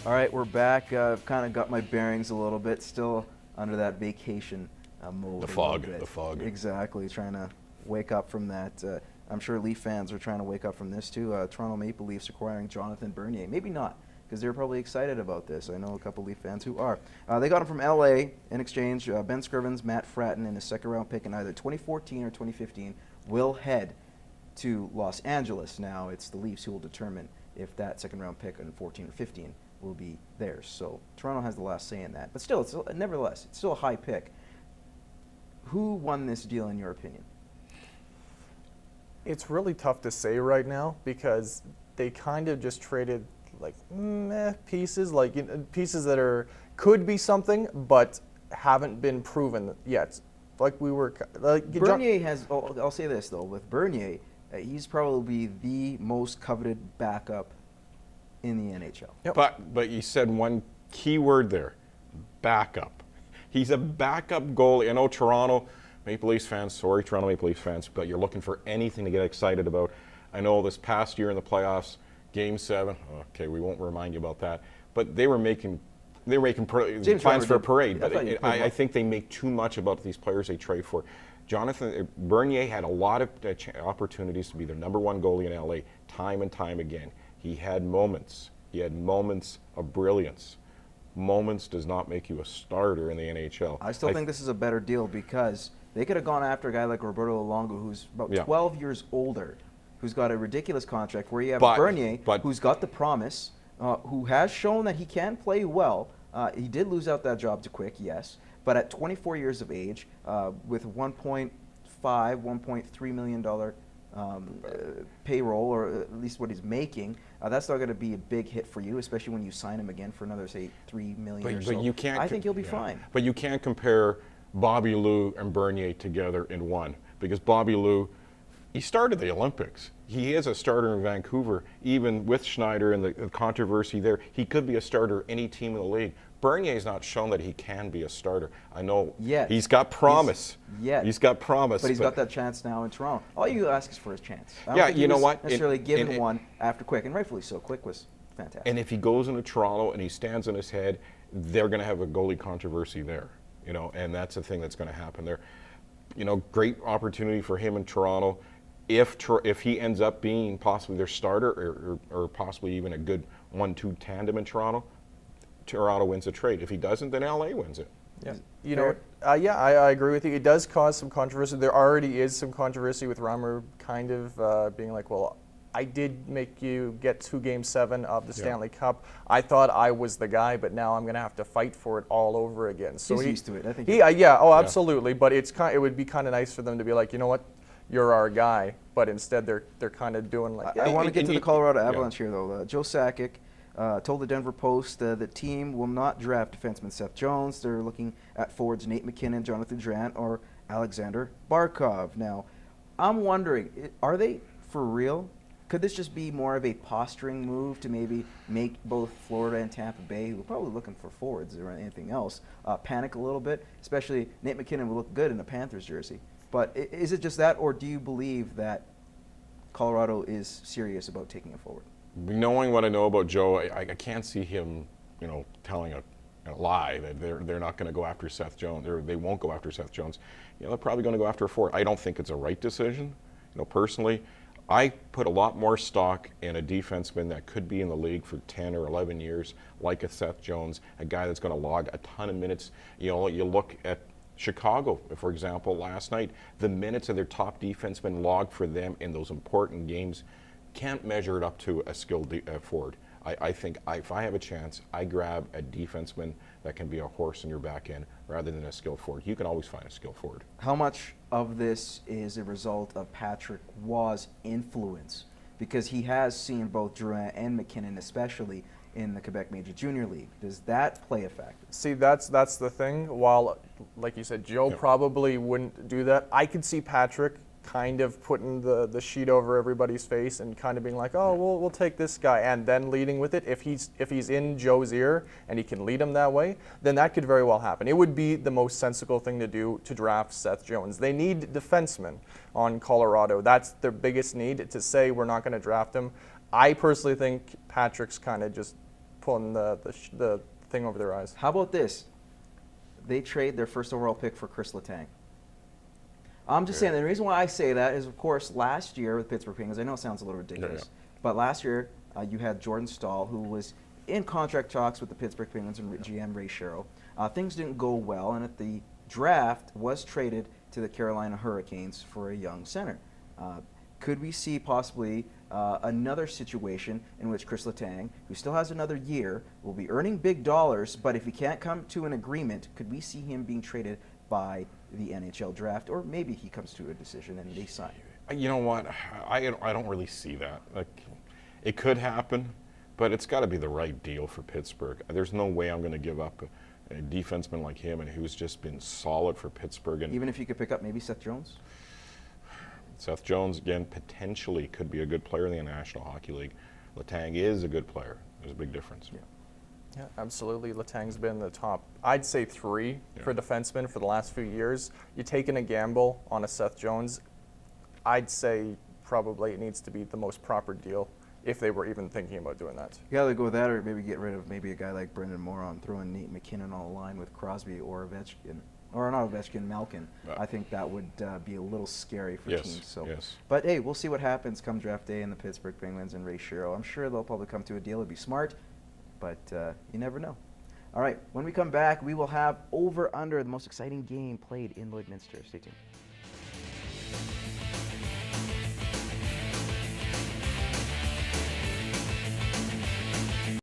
All right, we're back. I've kind of got my bearings a little bit, still under that vacation mode. The fog. Exactly, trying to wake up from that. I'm sure Leaf fans are trying to wake up from this too. Toronto Maple Leafs acquiring Jonathan Bernier. Maybe not, because they're probably excited about this. I know a couple Leaf fans who are. They got him from LA in exchange. Ben Scrivens, Matt Fratton, and a second-round pick in either 2014 or 2015 will head to Los Angeles. Now it's the Leafs who will determine if that second-round pick in 14 or 15 will be theirs. So Toronto has the last say in that. But still, nevertheless, it's still a high pick. Who won this deal in your opinion? It's really tough to say right now because they kind of just traded like pieces, pieces that could be something but haven't been proven yet. Like we were like Bernier has. I'll say this though, with Bernier, he's probably the most coveted backup in the NHL. Yep. But you said one key word there, backup. He's a backup goalie. I know Toronto Maple Leafs fans, Toronto Maple Leafs fans, but you're looking for anything to get excited about. I know this past year in the playoffs, Game 7, okay, we won't remind you about that, but they were making plans for a parade, but I think they make too much about these players they trade for. Jonathan Bernier had a lot of opportunities to be the number one goalie in LA time and time again. He had moments. He had moments of brilliance. Moments does not make you a starter in the NHL. I still think this is a better deal because they could have gone after a guy like Roberto Luongo, who's about 12 years older, who's got a ridiculous contract, where you have Bernier, who's got the promise, who has shown that he can play well. He did lose out that job to Quick, yes, but at 24 years of age, with $1.3 million payroll, or at least what he's making, that's not going to be a big hit for you, especially when you sign him again for another, say, $3 million or so. You can't, I think he'll be fine. But you can't compare Bobby Lou and Bernier together in one, because Bobby Lou, he started the Olympics. He is a starter in Vancouver, even with Schneider and the controversy there. He could be a starter any team in the league. Bernier's not shown that he can be a starter. I know he's got promise. He's got promise. But he's got that chance now in Toronto. All you ask is for his chance. I don't think you know what? Necessarily given one after Quick, and rightfully so. Quick was fantastic. And if he goes into Toronto and he stands on his head, they're going to have a goalie controversy there. And that's the thing that's going to happen there. Great opportunity for him in Toronto. If he ends up being possibly their starter or possibly even a good 1-2 tandem in Toronto wins the trade. If he doesn't, then LA wins it. Yeah, I agree with you. It does cause some controversy. There already is some controversy with Reimer kind of being like, well, I did make you get to Game 7 of the Stanley Cup. I thought I was the guy, but now I'm going to have to fight for it all over again. So he's used to it. I think. Absolutely. But it would be kind of nice for them to be like, you know what, you're our guy. But instead, they're kind of doing like. I want to get to the Colorado Avalanche here, though. Joe Sakic told the Denver Post the team will not draft defenseman Seth Jones. They're looking at forwards Nate McKinnon, Jonathan Durant, or Alexander Barkov. Now, I'm wondering, are they for real? Could this just be more of a posturing move to maybe make both Florida and Tampa Bay, who are probably looking for forwards or anything else, panic a little bit? Especially Nate McKinnon will look good in a Panthers jersey. But is it just that, or do you believe that Colorado is serious about taking it forward? Knowing what I know about Joe, I can't see him, telling a lie that they're not going to go after Seth Jones. They won't go after Seth Jones. They're probably going to go after a forward. I don't think it's a right decision. Personally, I put a lot more stock in a defenseman that could be in the league for 10 or 11 years, like a Seth Jones, a guy that's going to log a ton of minutes. You look at Chicago, for example, last night, the minutes of their top defenseman logged for them in those important games can't measure it up to a skilled forward. I think if I have a chance, I grab a defenseman that can be a horse in your back end rather than a skilled forward. You can always find a skilled forward. How much of this is a result of Patrick Waugh's influence? Because he has seen both Durant and McKinnon, especially in the Quebec Major Junior League. Does that play a factor? See, that's the thing. While, like you said, Joe probably wouldn't do that, I could see Patrick kind of putting the sheet over everybody's face and kind of being like, oh, we'll take this guy, and then leading with it. If he's in Joe's ear and he can lead him that way, then that could very well happen. It would be the most sensible thing to do to draft Seth Jones. They need defensemen on Colorado. That's their biggest need. To say we're not going to draft him, I personally think Patrick's kind of just pulling the thing over their eyes. How about this? They trade their first overall pick for Chris Letang. I'm just saying, the reason why I say that is, of course, last year with Pittsburgh Penguins, I know it sounds a little ridiculous, but last year you had Jordan Stahl, who was in contract talks with the Pittsburgh Penguins and GM Ray Sherrill. Things didn't go well, and at the draft was traded to the Carolina Hurricanes for a young center. Could we see possibly another situation in which Chris Letang, who still has another year, will be earning big dollars, but if he can't come to an agreement, could we see him being traded by the NHL draft, or maybe he comes to a decision and they sign? You know what? I don't really see that. Like, it could happen, but it's got to be the right deal for Pittsburgh. There's no way I'm going to give up a defenseman like him, and who's just been solid for Pittsburgh. And even if you could pick up maybe Seth Jones? Seth Jones, again, potentially could be a good player in the National Hockey League. Letang is a good player. There's a big difference. Yeah, absolutely. Letang's been the top, I'd say 3 for defensemen for the last few years. You're taking a gamble on a Seth Jones. I'd say probably it needs to be the most proper deal if they were even thinking about doing that. You gotta go with that, or maybe get rid of maybe a guy like Brendan Moron, throwing Nate McKinnon on the line with Crosby or Ovechkin. Or not Ovechkin, Malkin. I think that would be a little scary for teams. So. But hey, we'll see what happens come draft day in the Pittsburgh Penguins and Ray Sherrill. I'm sure they'll probably come to a deal. It'd be smart, but you never know. All right, when we come back, we will have over-under, the most exciting game played in Lloydminster. Stay tuned.